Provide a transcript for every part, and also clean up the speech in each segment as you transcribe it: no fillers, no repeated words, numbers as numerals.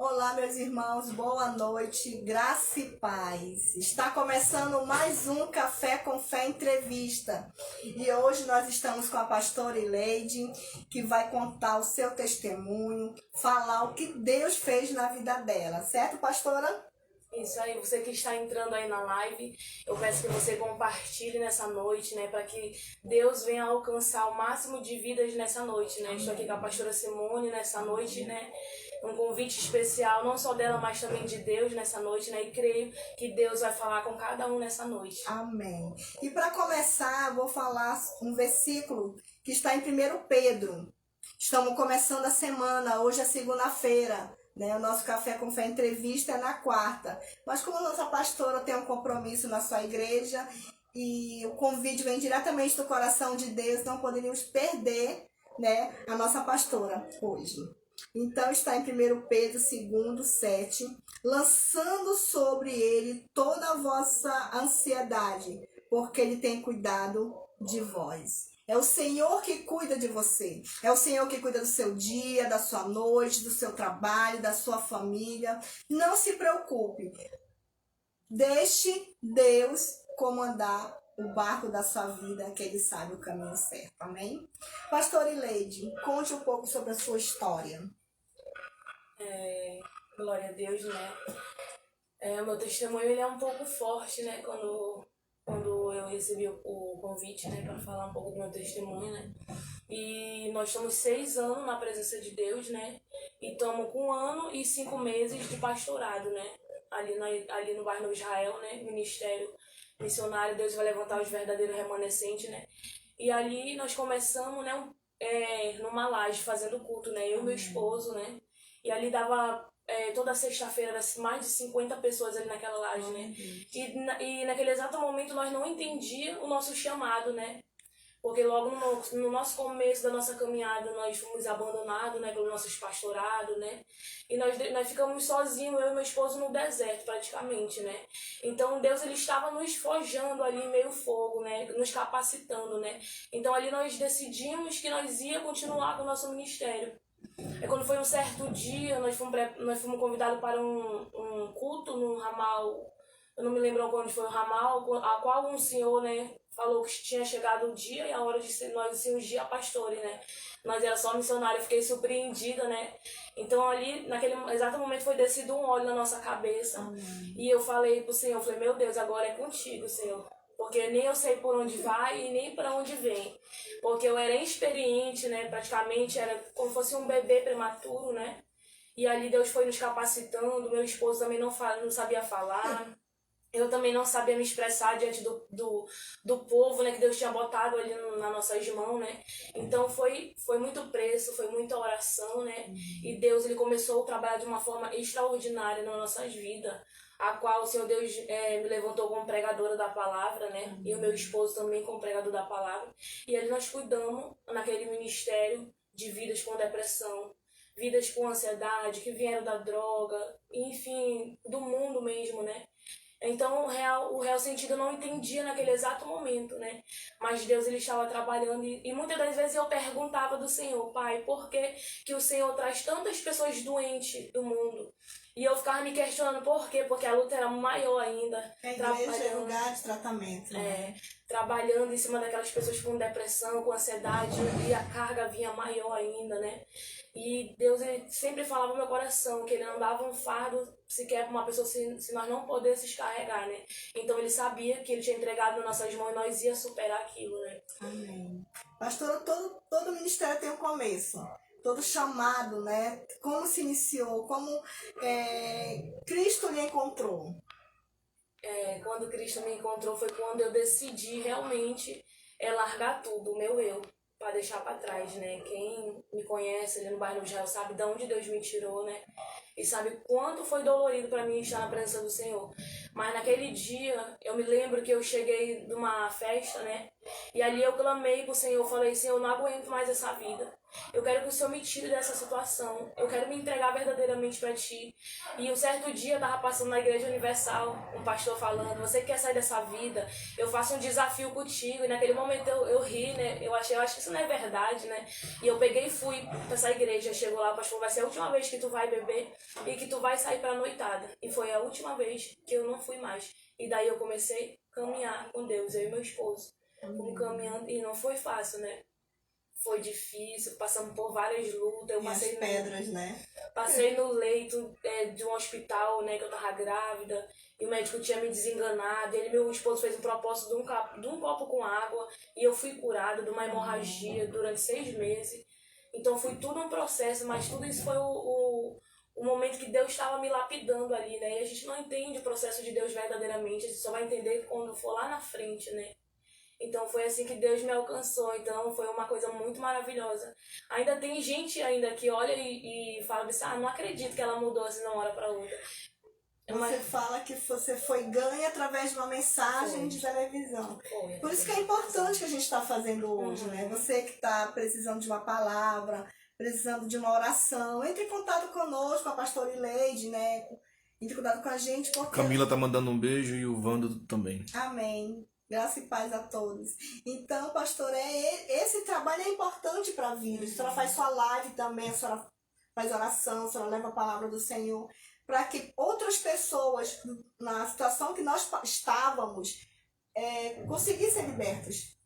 Olá, meus irmãos, boa noite, graça e paz. Está começando mais um Café com Fé entrevista. E hoje nós estamos com a pastora Ileide, que vai contar o seu testemunho, falar o que Deus fez na vida dela, certo, pastora? Isso aí, você que está entrando aí na live, eu peço que você compartilhe nessa noite, né, para que Deus venha alcançar o máximo de vidas nessa noite, né. Estou aqui com a pastora Simone nessa noite, né, um convite especial, não só dela, mas também de Deus nessa noite, né, e creio que Deus vai falar com cada um nessa noite. Amém. E para começar, vou falar um versículo que está em 1 Pedro. Estamos começando a semana, hoje é segunda-feira. O nosso Café com Fé entrevista é na quarta. Mas como a nossa pastora tem um compromisso na sua igreja e o convite vem diretamente do coração de Deus, não poderíamos perder, a nossa pastora hoje. Então está em 1 Pedro 2:7, lançando sobre ele toda a vossa ansiedade, porque ele tem cuidado de vós. É o Senhor que cuida de você. É o Senhor que cuida do seu dia, da sua noite, do seu trabalho, da sua família. Não se preocupe. Deixe Deus comandar o barco da sua vida, que Ele sabe o caminho certo. Amém? Pastora Ileide, conte um pouco sobre a sua história. Glória a Deus, né? O meu testemunho ele é um pouco forte, né? Quando eu recebi o convite, né, para falar um pouco do meu testemunho, né? E nós estamos 6 anos na presença de Deus, né? E estamos com 1 ano e 5 meses de pastorado, né? Ali no bairro Israel, né? Ministério missionário, Deus vai levantar os verdadeiros remanescentes, né? E ali nós começamos, né? Numa laje, fazendo culto, né? Eu e meu esposo, né? E ali dava... toda sexta-feira, mais de 50 pessoas ali naquela laje, né? E naquele exato momento nós não entendíamos o nosso chamado, né? Porque logo no nosso começo da nossa caminhada nós fomos abandonados, né, pelos nossos pastorados, né? E nós ficamos sozinhos, eu e meu esposo, no deserto praticamente, né? Então Deus ele estava nos forjando ali em meio fogo, né? Nos capacitando, né? Então ali nós decidimos que nós ia continuar com o nosso ministério. Quando foi um certo dia, nós fomos convidados para um culto num ramal. Eu não me lembro onde foi o ramal, a qual um senhor, né, falou que tinha chegado o dia e a hora de nós sermos dia pastores, né? Nós era só missionário, eu fiquei surpreendida, né? Então ali, naquele exato momento, foi descido um óleo na nossa cabeça. E eu falei pro Senhor, meu Deus, agora é contigo, Senhor. Porque nem eu sei por onde vai e nem para onde vem. Porque eu era inexperiente, né? Praticamente era como se fosse um bebê prematuro, né? E ali Deus foi nos capacitando, meu esposo também não sabia falar. Eu também não sabia me expressar diante do povo, né? Que Deus tinha botado ali nas nossas mãos, né? Então foi muito preço, foi muita oração, né? E Deus ele começou a trabalhar de uma forma extraordinária nas nossas vidas, a qual o Senhor Deus me levantou como pregadora da palavra, né? E o meu esposo também como pregador da palavra. E ali nós cuidamos naquele ministério de vidas com depressão, vidas com ansiedade, que vieram da droga, enfim, do mundo mesmo, né? Então, o real sentido eu não entendia naquele exato momento, né? Mas Deus, ele estava trabalhando e muitas das vezes eu perguntava do Senhor, Pai, por que o Senhor traz tantas pessoas doentes do mundo? E eu ficava me questionando por quê? Porque a luta era maior ainda. A igreja é lugar de tratamento, né? Trabalhando em cima daquelas pessoas com depressão, com ansiedade, e a carga vinha maior ainda, né? E Deus ele sempre falava no meu coração que ele não dava um fardo sequer para uma pessoa se nós não pudéssemos carregar, né? Então ele sabia que ele tinha entregado nas nossas mãos e nós ia superar aquilo, né? Amém. Pastora, todo ministério tem um começo. Todo chamado, né? Como se iniciou, como Cristo lhe encontrou. Quando Cristo me encontrou foi quando eu decidi realmente largar tudo, o meu eu, para deixar para trás, né? Quem me conhece ali no bairro Israel sabe de onde Deus me tirou, né? E sabe quanto foi dolorido para mim estar na presença do Senhor. Mas naquele dia, eu me lembro que eu cheguei de uma festa, né? E ali eu clamei pro Senhor, falei, Senhor, eu não aguento mais essa vida. Eu quero que o Senhor me tire dessa situação. Eu quero me entregar verdadeiramente para Ti. E um certo dia eu estava passando na Igreja Universal, um pastor falando, você quer sair dessa vida? Eu faço um desafio contigo. E naquele momento eu ri, né? Eu acho que isso não é verdade, né? E eu peguei e fui para essa igreja. Chegou lá, o pastor, vai ser a última vez que tu vai beber. e que tu vai sair pra noitada. E foi a última vez que eu não fui mais. E daí eu comecei a caminhar com Deus, eu e meu esposo. Fomos caminhando e não foi fácil, né? Foi difícil, passamos por várias lutas. Eu E as passei pedras, né? Passei no leito de um hospital, né, que eu tava grávida, e o médico tinha me desenganado. Ele, meu esposo, fez um propósito de um copo com água, e eu fui curada de uma hemorragia durante 6 meses. Então foi tudo um processo, mas tudo isso foi o momento que Deus estava me lapidando ali, né? E a gente não entende o processo de Deus verdadeiramente, a gente só vai entender quando for lá na frente, né? Então foi assim que Deus me alcançou. Então foi uma coisa muito maravilhosa. Ainda tem gente ainda que olha e fala assim, não acredito que ela mudou assim de uma hora para outra. Você fala que você foi ganha através de uma mensagem de televisão. Por isso que é importante que a gente está fazendo hoje, né? Você que está precisando de uma palavra, precisando de uma oração, entre em contato conosco, a pastora Ileide, né? Entre em contato com a gente, porque... Camila tá mandando um beijo e o Wando também. Amém. Graça e paz a todos. Então, pastor, esse trabalho é importante para a vida. A senhora faz sua live também, a senhora faz oração, a senhora leva a palavra do Senhor, para que outras pessoas, na situação que nós estávamos, conseguissem libertas.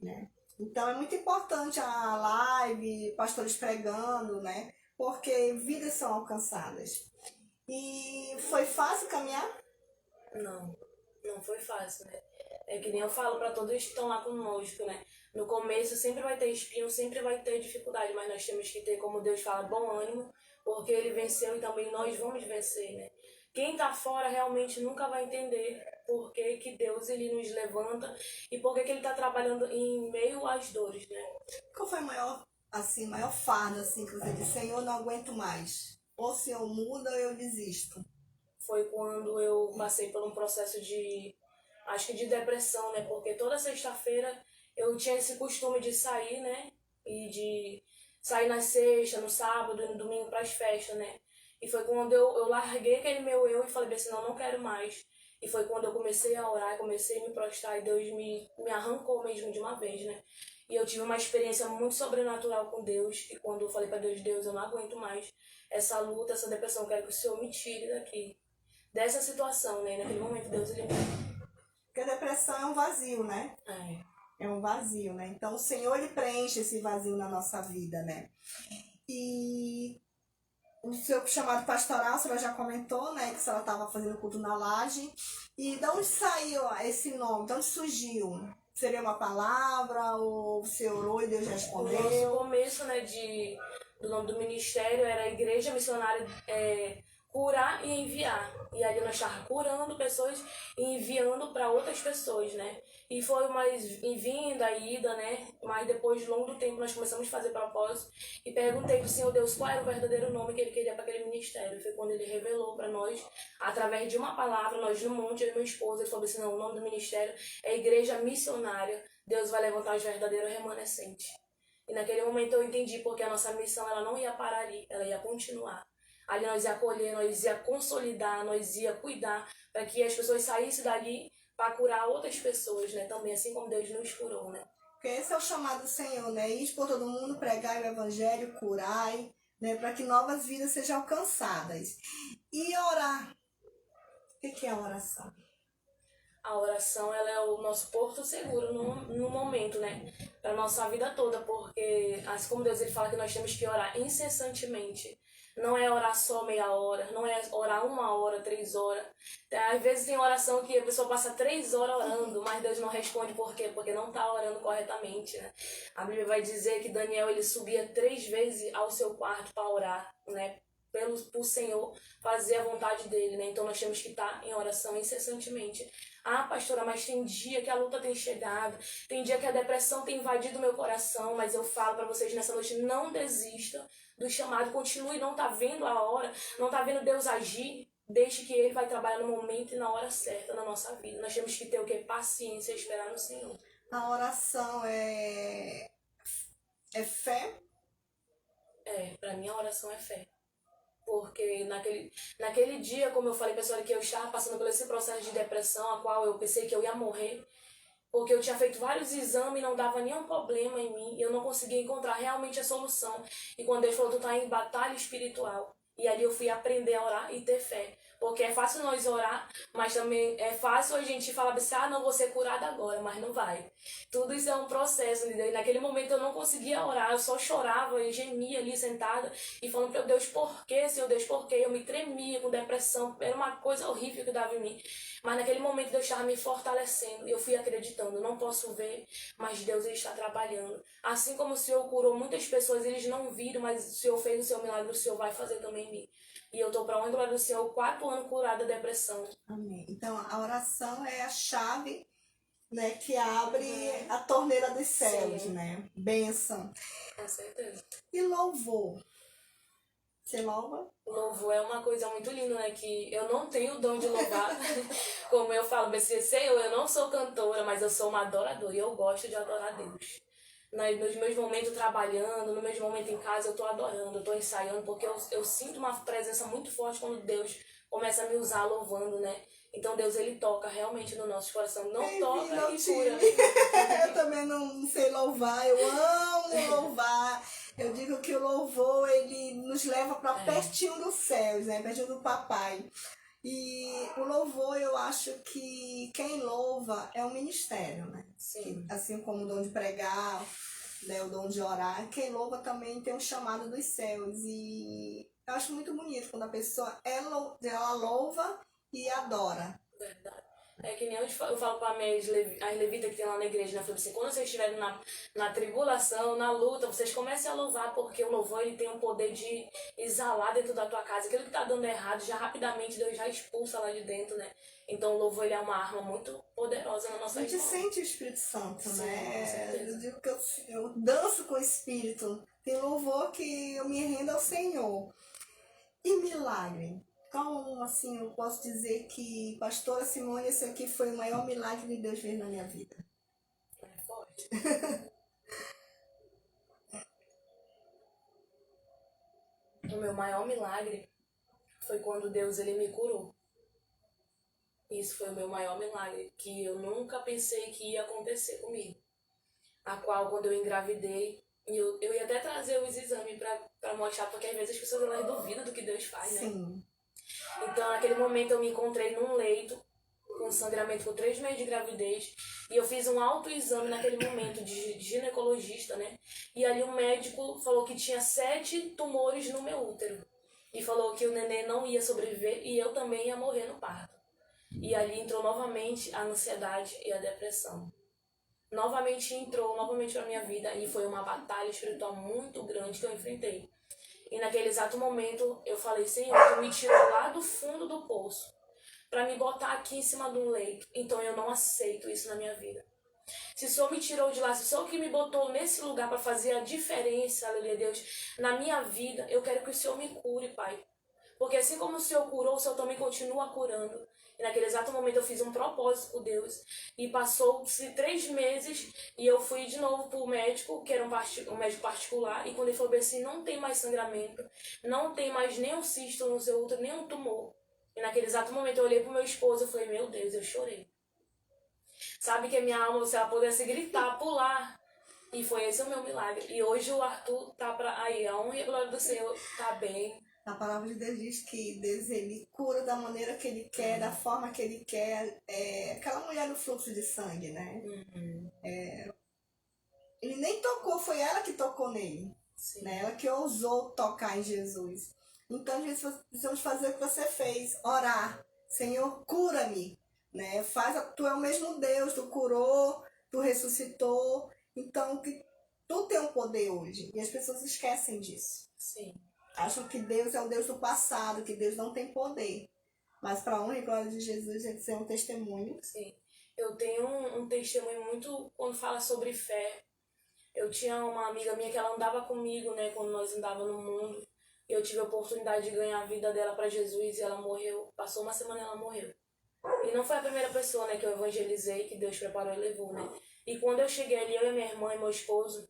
Né? Então, é muito importante a live, pastores pregando, né? Porque vidas são alcançadas. E foi fácil caminhar? Não foi fácil, né? É que nem eu falo para todos que estão lá conosco, né? No começo sempre vai ter espinho, sempre vai ter dificuldade, mas nós temos que ter, como Deus fala, bom ânimo, porque Ele venceu e também nós vamos vencer, né? Quem tá fora realmente nunca vai entender por que Deus ele nos levanta e por que Ele tá trabalhando em meio às dores, né? Qual foi a maior fardo assim, que você disse, Senhor, não aguento mais? Ou o Senhor muda ou eu desisto? Foi quando eu passei por um processo acho que de depressão, né? Porque toda sexta-feira eu tinha esse costume de sair, né? E de sair na sexta, no sábado e no domingo para as festas, né? E foi quando eu larguei aquele meu eu e falei assim, não quero mais. E foi quando eu comecei a orar, comecei a me prostrar e Deus me arrancou mesmo de uma vez, né? E eu tive uma experiência muito sobrenatural com Deus. E quando eu falei para Deus, eu não aguento mais essa luta, essa depressão, eu quero que o Senhor me tire daqui. Dessa situação, né? Naquele momento Deus ele Porque a depressão é um vazio, né? É um vazio, né? Então o Senhor ele preenche esse vazio na nossa vida, né? E o seu chamado pastoral, a senhora já comentou, né? Que a senhora estava fazendo culto na laje. E de onde saiu esse nome? De onde surgiu? Seria uma palavra? Ou você orou e Deus respondeu? O nosso começo, né, do nome do ministério era Igreja Missionária Curar e Enviar. E ali nós estávamos curando pessoas e enviando para outras pessoas, né? E foi mais vinda, ida, né? Mas depois de longo tempo nós começamos a fazer propósito e perguntei para o Senhor Deus qual era o verdadeiro nome que Ele queria para aquele ministério. Foi quando Ele revelou para nós, através de uma palavra, nós no monte, eu e minha esposa, Ele falou assim, não, o nome do ministério é Igreja Missionária. Deus vai levantar os verdadeiros remanescentes. E naquele momento eu entendi porque a nossa missão ela não ia parar ali, ela ia continuar. Ali nós ia acolher, nós ia consolidar, nós ia cuidar para que as pessoas saíssem dali para curar outras pessoas, né? Também, assim como Deus nos curou, né? Porque esse é o chamado do Senhor, né? Ir por todo mundo, pregar o evangelho, curai, né? Para que novas vidas sejam alcançadas. E orar. O que é a oração? A oração ela é o nosso porto seguro no momento, né? Para a nossa vida toda, porque assim como Deus ele fala que nós temos que orar incessantemente. Não é orar só meia hora, não é orar 1 hora, 3 horas. Às vezes tem oração que a pessoa passa 3 horas orando, mas Deus não responde por quê? Porque não está orando corretamente, né? A Bíblia vai dizer que Daniel ele subia 3 vezes ao seu quarto para orar, né? Pro Senhor fazer a vontade dele, né? Então nós temos que estar em oração incessantemente. Ah, pastora, mas tem dia que a luta tem chegado, tem dia que a depressão tem invadido meu coração, mas eu falo para vocês nessa noite, não desista do chamado, continue, não tá vendo a hora, não tá vendo Deus agir, deixe que Ele vai trabalhar no momento e na hora certa na nossa vida. Nós temos que ter o quê? Paciência e esperar no Senhor. A oração é fé? Para mim a oração é fé. Porque naquele dia, como eu falei, pessoal, que eu estava passando por esse processo de depressão, a qual eu pensei que eu ia morrer, porque eu tinha feito vários exames e não dava nenhum problema em mim, e eu não conseguia encontrar realmente a solução. E quando Deus falou, tu tá em batalha espiritual, E ali eu fui aprender a orar e ter fé. Porque é fácil nós orar, mas também é fácil a gente falar assim, não vou ser curada agora, mas não vai. Tudo isso é um processo, entendeu? E naquele momento eu não conseguia orar, eu só chorava e gemia ali sentada e falando para Deus, por quê, Senhor Deus, por quê? Eu me tremia com depressão, era uma coisa horrível que dava em mim. Mas naquele momento Deus estava me fortalecendo, eu fui acreditando, não posso ver, mas Deus ele está trabalhando. Assim como o Senhor curou muitas pessoas, eles não viram, mas o Senhor fez o seu milagre, o Senhor vai fazer também em mim. E eu tô para onde glória do Senhor, 4 anos curada da depressão. Amém. Então, a oração é a chave, né, que abre a torneira dos céus, Sim. né? Bênção. Com certeza. E louvor? Você louva? Louvor é uma coisa muito linda, né? Que eu não tenho o dom de louvar. Como eu falo, BCC, eu não sou cantora, mas eu sou uma adoradora e eu gosto de adorar a Deus. Nos meus momentos trabalhando, nos meus momentos em casa, eu tô adorando, eu tô ensaiando, porque eu sinto uma presença muito forte quando Deus começa a me usar louvando, né? Então Deus, ele toca realmente no nosso coração. Não toca e cura. Eu também não sei louvar, eu amo louvar. Eu digo que o louvor, ele nos leva para pertinho dos céus, né? Pertinho do papai. E o louvor, eu acho que quem louva é um ministério, né? Sim. Assim como o dom de pregar, né? O dom de orar. Quem louva também tem um chamado dos céus. E eu acho muito bonito quando a pessoa ela louva e adora. Verdade. É que nem eu falo para as levitas que tem lá na igreja, né? Eu falo assim, quando vocês estiverem na tribulação, na luta, vocês comecem a louvar, porque o louvor ele tem o poder de exalar dentro da tua casa. Aquilo que tá dando errado, já rapidamente Deus já expulsa lá de dentro, né? Então o louvor ele é uma arma muito poderosa na nossa vida. A gente sente o Espírito Santo, Sim, né? com certeza. Eu digo que eu danço com o Espírito. Tem louvor que eu me rendo ao Senhor. E milagre? Então, assim, eu posso dizer que, pastora Simone, esse aqui foi o maior milagre que Deus fez na minha vida. É forte. O meu maior milagre foi quando Deus ele me curou. Isso foi o meu maior milagre, que eu nunca pensei que ia acontecer comigo. A qual, quando eu engravidei, eu ia até trazer os exames para mostrar, porque às vezes as pessoas elas duvidam do que Deus faz, né? Sim. Então, naquele momento, eu me encontrei num leito, com sangramento com 3 meses de gravidez, e eu fiz um autoexame naquele momento de ginecologista, né? E ali o médico falou que tinha 7 tumores no meu útero. E falou que o neném não ia sobreviver e eu também ia morrer no parto. E ali entrou novamente a ansiedade e a depressão. Novamente entrou para minha vida e foi uma batalha espiritual muito grande que eu enfrentei. E naquele exato momento eu falei, Senhor, tu me tirou lá do fundo do poço para me botar aqui em cima de um leito. Então eu não aceito isso na minha vida. Se o Senhor me tirou de lá, se o Senhor que me botou nesse lugar para fazer a diferença, aleluia, Deus, na minha vida, eu quero que o Senhor me cure, Pai. Porque assim como o Senhor curou, o Senhor também continua curando. E naquele exato momento eu fiz um propósito com Deus. E passou-se 3 meses e eu fui de novo pro médico, que era um médico particular. E quando ele falou bem assim, não tem mais sangramento, não tem mais nenhum cisto no seu útero, nenhum tumor. E naquele exato momento eu olhei pro meu esposo e falei, meu Deus, eu chorei. Sabe que a minha alma, se ela pudesse gritar, pular. E foi esse o meu milagre. E hoje o Arthur tá aí, a honra e a glória do Senhor tá bem. A palavra de Deus diz que Deus ele cura da maneira que ele quer, da forma que ele quer. Aquela mulher do fluxo de sangue, né? Uhum. Ele nem tocou, foi ela que tocou nele. Né? Ela que ousou tocar em Jesus. Então, às vezes, precisamos fazer o que você fez, orar. Senhor, cura-me. Né? Tu é o mesmo Deus, tu curou, tu ressuscitou. Então, que tu tem o poder hoje. E as pessoas esquecem disso. Sim. Acham que Deus é um Deus do passado, que Deus não tem poder. Mas para a honra e glória de Jesus, ele ser um testemunho. Sim. Eu tenho um testemunho muito quando fala sobre fé. Eu tinha uma amiga minha que ela andava comigo, né, quando nós andávamos no mundo. Eu tive a oportunidade de ganhar a vida dela para Jesus e ela morreu. Passou uma semana e ela morreu. E não foi a primeira pessoa, né, que eu evangelizei, que Deus preparou e levou, né. E quando eu cheguei ali, eu e minha irmã e meu esposo,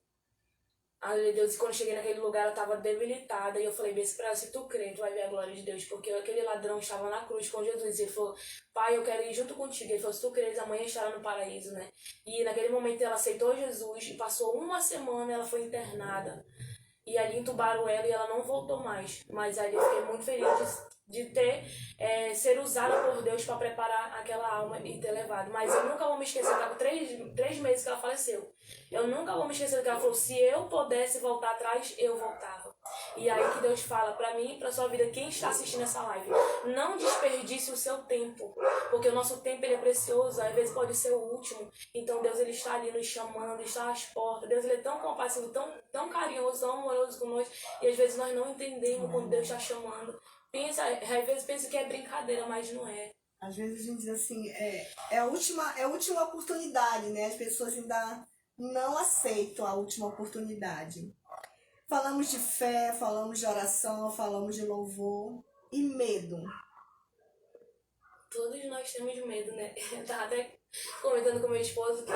aleluia Deus, e quando eu cheguei naquele lugar, ela estava debilitada. E eu falei, bem, pra ela, se tu crê, tu vai ver a glória de Deus. Porque aquele ladrão estava na cruz com Jesus. E ele falou, pai, eu quero ir junto contigo. Ele falou, se tu creres, amanhã estará no paraíso, né? E naquele momento ela aceitou Jesus. E passou uma semana, ela foi internada. E ali entubaram ela e ela não voltou mais. Mas ali eu fiquei muito feliz de ter, ser usada por Deus para preparar aquela alma e ter levado. Mas eu nunca vou me esquecer, tá com 3 meses que ela faleceu. Eu nunca vou me esquecer que ela falou, se eu pudesse voltar atrás, eu voltava. E aí que Deus fala para mim e para sua vida, quem está assistindo essa live, não desperdice o seu tempo, porque o nosso tempo ele é precioso, às vezes pode ser o último. Então Deus ele está ali nos chamando, está às portas. Deus ele é tão compassivo, tão carinhoso, tão amoroso conosco, e às vezes nós não entendemos quando Deus está chamando. Às vezes pensa que é brincadeira, mas não é. Às vezes a gente diz assim, é a última oportunidade, né? As pessoas ainda não aceitam a última oportunidade. Falamos de fé, falamos de oração, falamos de louvor e medo. Todos nós temos medo, né? Eu tava até comentando com meu esposo que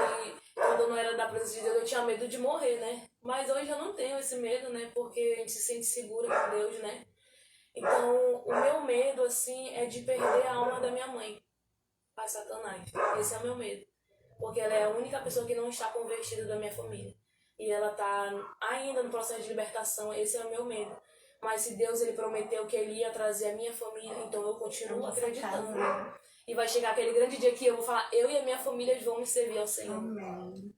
quando eu não era da presença de Deus eu tinha medo de morrer, né? Mas hoje eu não tenho esse medo, né? Porque a gente se sente segura com Deus, né? Então, o meu medo, assim, é de perder a alma da minha mãe para Satanás. Esse é o meu medo. Porque ela é a única pessoa que não está convertida da minha família. E ela está ainda no processo de libertação. Esse é o meu medo. Mas se Deus ele prometeu que ele ia trazer a minha família, então eu continuo acreditando. E vai chegar aquele grande dia que eu vou falar, eu e a minha família vamos servir ao Senhor. Amém.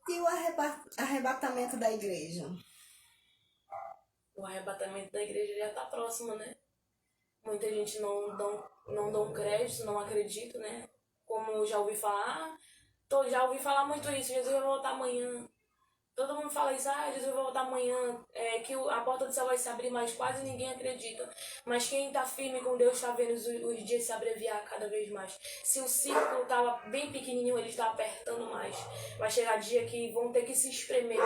E o arrebatamento da igreja? O arrebatamento da igreja já está próximo, né? Muita gente não dão crédito, não acredita, né? Como eu já ouvi falar, já ouvi falar muito isso, Jesus vai voltar amanhã. Todo mundo fala isso, Jesus vai voltar amanhã, que a porta do céu vai se abrir, mas quase ninguém acredita. Mas quem está firme com Deus está vendo os dias se abreviar cada vez mais. Se o círculo estava bem pequenininho, ele está apertando mais. Vai chegar dia que vão ter que se espremer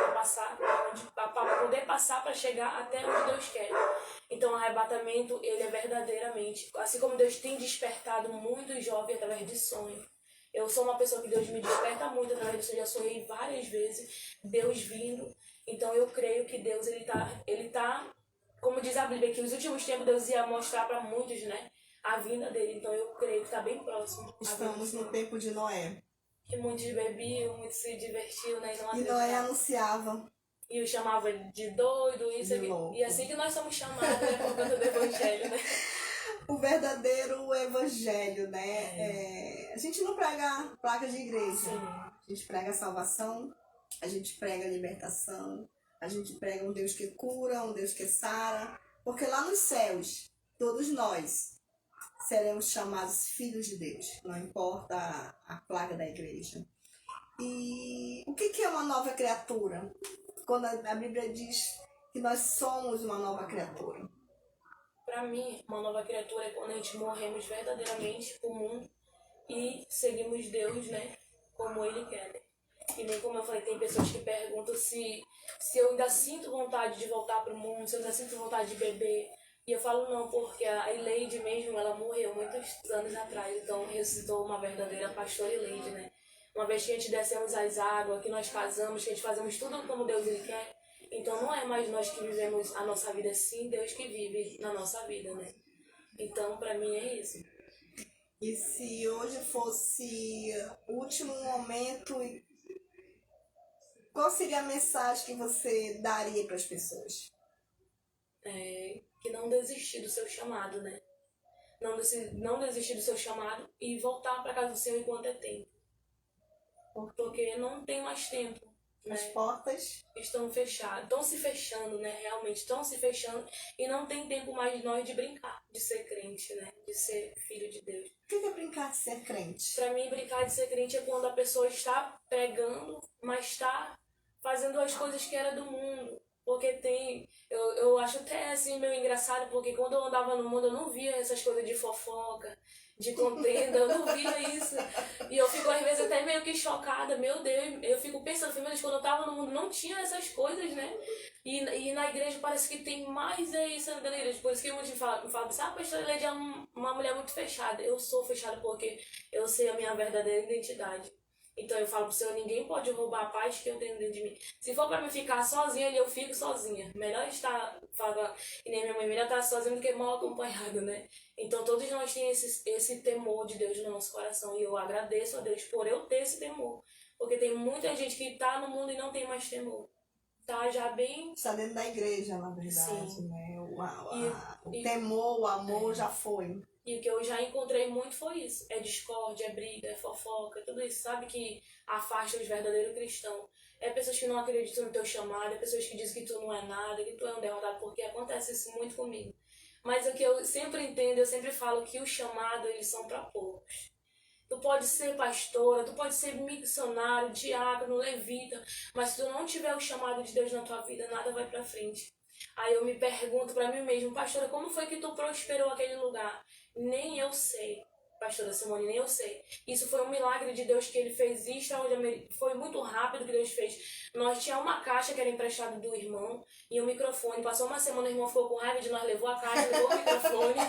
para poder passar para chegar até onde Deus quer. Então o arrebatamento, ele é verdadeiramente, assim como Deus tem despertado muitos jovens através de sonho. Eu sou uma pessoa que Deus me desperta muito através disso. Eu já sonhei várias vezes Deus vindo. Então eu creio que Deus, ele tá, como diz a Bíblia, que nos últimos tempos Deus ia mostrar para muitos, né, a vinda dele. Então eu creio que está bem próximo. Estamos no tempo de Noé. Que muitos bebiam, muitos se divertiam, né? E Noé anunciava. E o chamava de doido, isso aqui. E assim que nós somos chamados, né, por conta do Evangelho, né? O verdadeiro evangelho, né? A gente não prega placa de igreja. Sim. A gente prega a salvação, a gente prega a libertação, a gente prega um Deus que cura, um Deus que sara. Porque lá nos céus, todos nós seremos chamados filhos de Deus. Não importa a placa da igreja. E o que é uma nova criatura? Quando a Bíblia diz que nós somos uma nova criatura. Para mim, uma nova criatura é quando a gente morremos verdadeiramente pro mundo e seguimos Deus, né, como Ele quer. E nem como eu falei, tem pessoas que perguntam se eu ainda sinto vontade de voltar pro mundo, se eu ainda sinto vontade de beber. E eu falo não, porque a Eleide mesmo, ela morreu muitos anos atrás, então ressuscitou uma verdadeira pastora Eleide, né. Uma vez que a gente descemos as águas, que nós casamos, que a gente fazemos tudo como Deus Ele quer, então não é mais nós que vivemos a nossa vida, sim Deus que vive na nossa vida, né? Então, para mim é isso. E se hoje fosse o último momento, qual seria a mensagem que você daria para as pessoas? Que não desistir do seu chamado, né? Não desistir do seu chamado e voltar para casa do Senhor enquanto é tempo. Porque não tem mais tempo. As portas estão fechadas, estão se fechando, né? Realmente estão se fechando e não tem tempo mais de nós de brincar, de ser crente, né? De ser filho de Deus. O que é brincar de ser crente? Para mim, brincar de ser crente é quando a pessoa está pregando, mas está fazendo as coisas que era do mundo. Porque eu acho até assim meio engraçado, porque quando eu andava no mundo eu não via essas coisas de fofoca, de contenda, eu não via isso. E eu fico às vezes até meio que chocada, meu Deus, eu fico pensando, meu Deus, quando eu tava no mundo não tinha essas coisas, né? E na igreja parece que tem mais isso na igreja. Por isso que muitos falam assim, a pastora Leide é uma mulher muito fechada. Eu sou fechada porque eu sei a minha verdadeira identidade. Então eu falo pro Senhor, ninguém pode roubar a paz que eu tenho dentro de mim. Se for pra me ficar sozinha, eu fico sozinha. Melhor estar, e nem minha mãe, melhor estar sozinha do que mal acompanhada, né? Então todos nós temos esse temor de Deus no nosso coração. E eu agradeço a Deus por eu ter esse temor. Porque tem muita gente que tá no mundo e não tem mais temor. tá já bem... Está dentro da igreja, na verdade, Sim. né? O E- temor, o amor já foi. E o que eu já encontrei muito foi isso. É discórdia, é briga, é fofoca, tudo isso. Sabe que afasta os verdadeiros cristãos. É pessoas que não acreditam no teu chamado, é pessoas que dizem que tu não é nada, que tu é um derrotado, porque acontece isso muito comigo. Mas o que eu sempre entendo, eu sempre falo que o chamado, eles são para poucos. Tu pode ser pastora, tu pode ser missionário, diácono, levita, mas se tu não tiver o chamado de Deus na tua vida, nada vai pra frente. Aí eu me pergunto pra mim mesmo, pastora, como foi que tu prosperou aquele lugar? Nem eu sei, pastora Simone, nem eu sei. Isso foi um milagre de Deus que ele fez extraordinariamente. Foi muito rápido que Deus fez. Nós tinha uma caixa que era emprestada do irmão e um microfone. Passou uma semana, o irmão ficou com raiva de nós, levou a caixa, levou o microfone.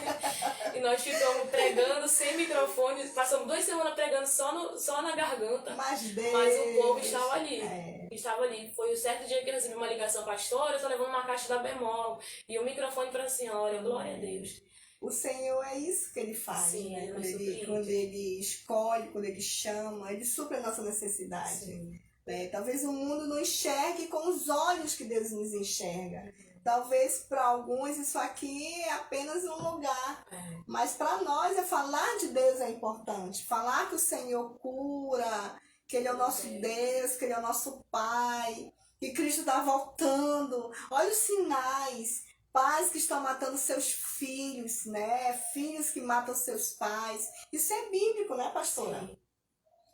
E nós ficamos pregando sem microfone. Passamos 2 semanas pregando só na garganta. Mas Deus... Mas o povo estava ali. É. Estava ali. Foi o certo dia que eu recebi uma ligação, pastora, eu tô levando uma caixa da Bemol e um microfone para a senhora. Glória a Deus. O Senhor é isso que Ele faz, Sim, né? Ele Quando nos ele, surpreende. quando ele escolhe, quando Ele chama, Ele supre a nossa necessidade. Sim. Né? Talvez o mundo não enxergue com os olhos que Deus nos enxerga. Talvez para alguns isso aqui é apenas um lugar. É. Mas para nós falar de Deus é importante. Falar que o Senhor cura, que Ele é o nosso Deus, que Ele é o nosso Pai, que Cristo está voltando. Olha os sinais. Pais que estão matando seus filhos, né? Filhos que matam seus pais. Isso é bíblico, né, pastora? Sim.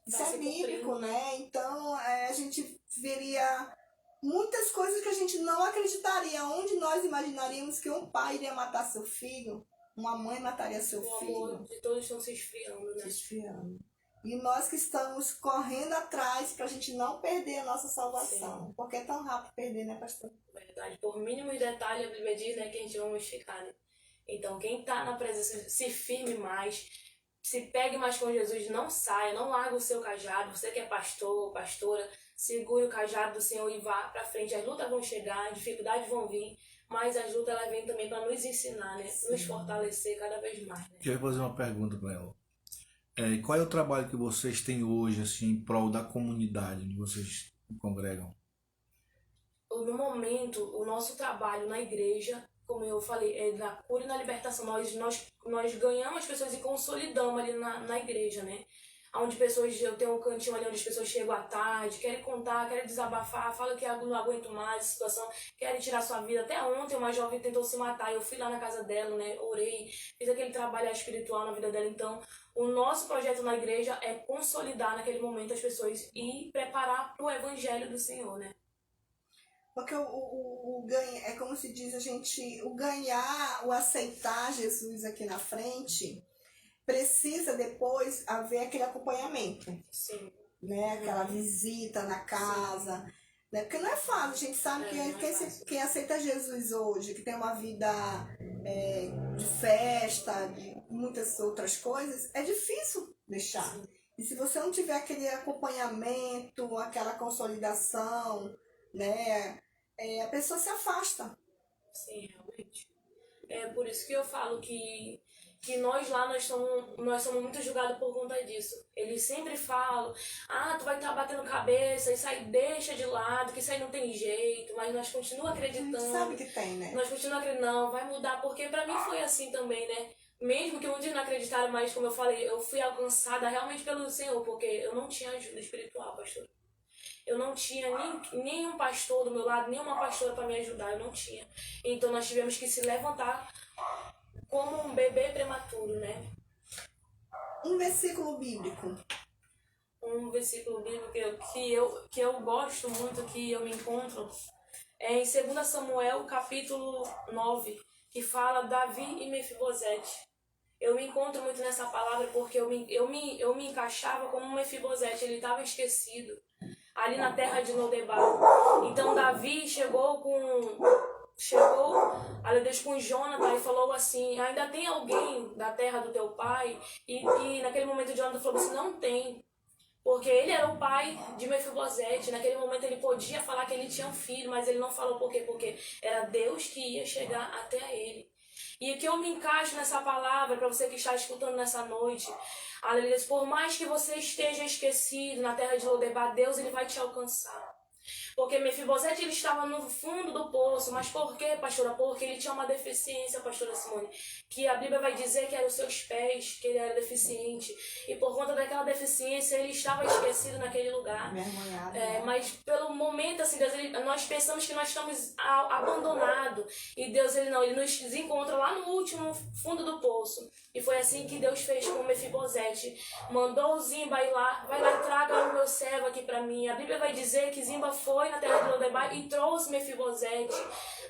Isso Tá é se bíblico, cumprindo. né? Então, a gente veria muitas coisas que a gente não acreditaria. Onde nós imaginaríamos que um pai iria matar seu filho, uma mãe mataria seu O filho, amor de todos estão se esfriando, né? se esfriando. E nós que estamos correndo atrás para a gente não perder a nossa salvação. Porque é tão rápido perder, né, pastor? Verdade. Por mínimos detalhes, a Bíblia diz, né, que a gente vai ficar, né? Então, quem tá na presença, se firme mais, se pegue mais com Jesus, não saia, não larga o seu cajado. Você que é pastor ou pastora, segure o cajado do Senhor e vá pra frente. As lutas vão chegar, as dificuldades vão vir, mas as lutas elas vêm também para nos ensinar, né? Nos fortalecer cada vez mais, né? Queria fazer uma pergunta para ela. Qual é o trabalho que vocês têm hoje, assim, em prol da comunidade onde vocês congregam? No momento, o nosso trabalho na igreja, como eu falei, é na cura e na libertação. Nós ganhamos as pessoas e consolidamos ali na igreja, né? Onde pessoas, eu tenho um cantinho ali onde as pessoas chegam à tarde, querem contar, querem desabafar, falam que não aguento mais a situação, querem tirar sua vida. Até ontem uma jovem tentou se matar, eu fui lá na casa dela, né? Orei, fiz aquele trabalho espiritual na vida dela. Então, o nosso projeto na igreja é consolidar naquele momento as pessoas e preparar para o evangelho do Senhor, né? Porque o ganhar, é como se diz a gente, o ganhar, o aceitar Jesus aqui na frente, precisa depois haver aquele acompanhamento, Sim. né? Aquela visita na casa, né? Porque não é fácil, a gente sabe que não é fácil. quem aceita Jesus hoje, que tem uma vida de festa, de muitas outras coisas, é difícil deixar. Sim. E se você não tiver aquele acompanhamento, aquela consolidação, né? A pessoa se afasta. Sim, realmente. É por isso que eu falo que nós lá, nós somos muito julgados por conta disso. Eles sempre falam, tu vai estar batendo cabeça, isso aí deixa de lado, que isso aí não tem jeito, mas nós continuamos A gente acreditando. sabe que tem, né? Nós continuamos acreditando, não, vai mudar, porque pra mim foi assim também, né? Mesmo que muitos não acreditaram, mas como eu falei, eu fui alcançada realmente pelo Senhor, porque eu não tinha ajuda espiritual, pastor. Eu não tinha nenhum pastor do meu lado, nenhuma pastora para me ajudar, eu não tinha. Então nós tivemos que se levantar como um bebê prematuro, né? Um versículo bíblico. Um versículo bíblico que eu gosto muito, que eu me encontro, é em 2 Samuel, capítulo 9, que fala Davi e Mefibosete. Eu me encontro muito nessa palavra porque eu me encaixava como um Mefibosete, ele estava esquecido ali na terra de Lodebar. Então Davi chegou ali Deus com Jonathan e falou assim, ainda tem alguém da terra do teu pai? E naquele momento Jonathan falou assim, não tem. Porque ele era o pai de Mefibosete. Naquele momento ele podia falar que ele tinha um filho, mas ele não falou por quê? Porque era Deus que ia chegar até ele. E que eu me encaixo nessa palavra, para você que está escutando nessa noite. Aleluia. Por mais que você esteja esquecido na terra de Lodebar, Deus ele vai te alcançar. Porque Mefibosete, ele estava no fundo do poço. Mas por quê, pastora? Porque ele tinha uma deficiência, pastora Simone, que a Bíblia vai dizer que eram os seus pés, que ele era deficiente. E por conta daquela deficiência, ele estava esquecido naquele lugar. Mas pelo momento, assim, Deus, nós pensamos que nós estamos abandonados. E Deus, ele nos encontra lá no último fundo do poço. E foi assim que Deus fez com Mefibosete. Mandou o Zimba ir lá, vai lá e traga o meu servo aqui para mim. A Bíblia vai dizer que Zimba foi na terra de Lodebar e trouxe Mefibosete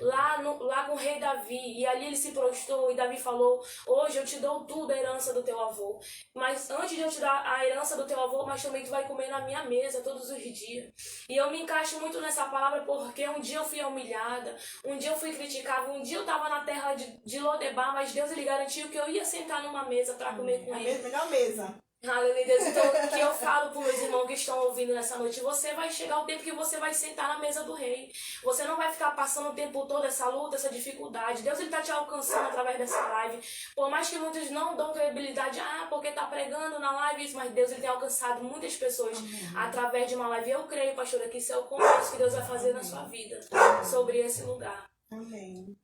lá com o rei Davi. E ali ele se prostrou e Davi falou: hoje eu te dou tudo, a herança do teu avô. Mas antes de eu te dar a herança do teu avô, mas também tu vai comer na minha mesa todos os dias. E eu me encaixo muito nessa palavra porque um dia eu fui humilhada, um dia eu fui criticada, um dia eu estava na terra de Lodebar, mas Deus ele garantiu que eu ia sentar numa mesa para comer com ele. A melhor mesa. Aleluia, Deus. Então, que eu falo para os meus irmãos que estão ouvindo nessa noite, você vai chegar o tempo que você vai sentar na mesa do rei. Você não vai ficar passando o tempo todo essa luta, essa dificuldade. Deus está te alcançando através dessa live. Por mais que muitos não dão credibilidade, porque está pregando na live isso, mas Deus ele tem alcançado muitas pessoas através de uma live. Eu creio, pastora, que isso é o começo que Deus vai fazer na sua vida sobre esse lugar. Amém.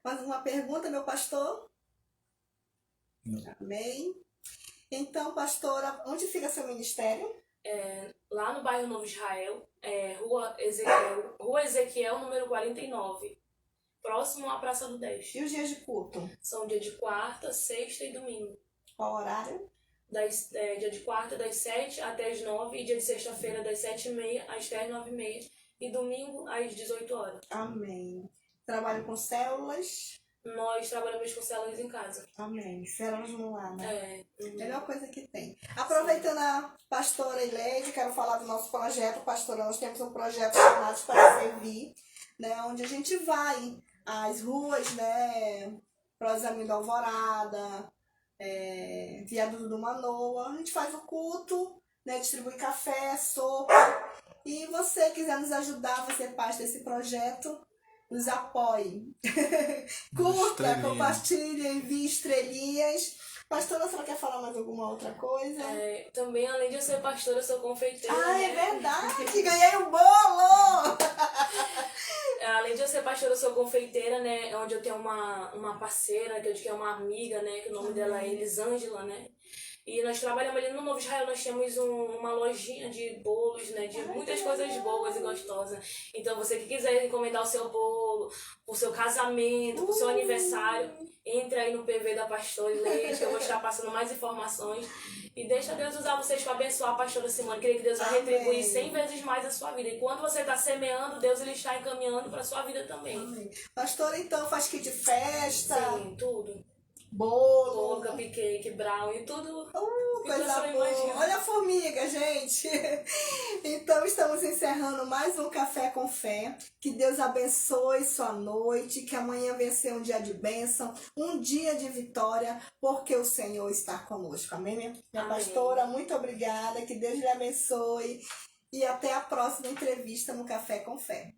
Mais uma pergunta, meu pastor? Não. Amém. Então, pastora, onde fica seu ministério? Lá no bairro Novo Israel, Rua Ezequiel, número 49, próximo à Praça do 10. E os dias de culto? São dia de quarta, sexta e domingo. Qual horário? Dia de quarta, das 7 até as 9, e dia de sexta-feira, das 7h30 às 10, 9h30, e domingo, às 18 horas. Amém. Trabalho com células? Nós trabalhamos com células em casa. Amém. Células no lar, né? Melhor coisa que tem. Aproveitando a pastora Ileide, quero falar do nosso projeto. Pastora, nós temos um projeto chamado Para Servir, né? Onde a gente vai às ruas, né? Prosamim da Alvorada, Viaduto do Manoa. A gente faz o culto, né? Distribui café, sopa. E você quiser nos ajudar a fazer parte desse projeto, nos apoie. Curta, compartilhe, envie estrelinhas. Pastora, você quer falar mais alguma outra coisa? Também, além de eu ser pastora, eu sou confeiteira. É verdade! Ganhei um bolo! Além de eu ser pastora, eu sou confeiteira, né? Onde eu tenho uma parceira, que é uma amiga, né? Que o nome dela é Elisângela, né? E nós trabalhamos ali no Novo Israel, nós temos uma lojinha de bolos, né? De muitas coisas boas e gostosas. Então, você que quiser encomendar o seu bolo, o seu casamento, o seu aniversário, entre aí no PV da Pastora Ileide, que eu vou estar passando mais informações. E deixa Deus usar vocês para abençoar a pastora Simone. Creio que Deus vai retribuir 100 vezes mais a sua vida. E quando você está semeando, Deus ele está encaminhando para a sua vida também. Amém. Pastora, então, faz kit de festa? Sim, tudo. Bolo, cupcake, brownie, tudo. Coisa boa. Olha a formiga, gente. Então, estamos encerrando mais um Café com Fé. Que Deus abençoe sua noite. Que amanhã venha ser um dia de bênção, um dia de vitória, porque o Senhor está conosco. Amém, minha pastora? Muito obrigada. Que Deus lhe abençoe. E até a próxima entrevista no Café com Fé.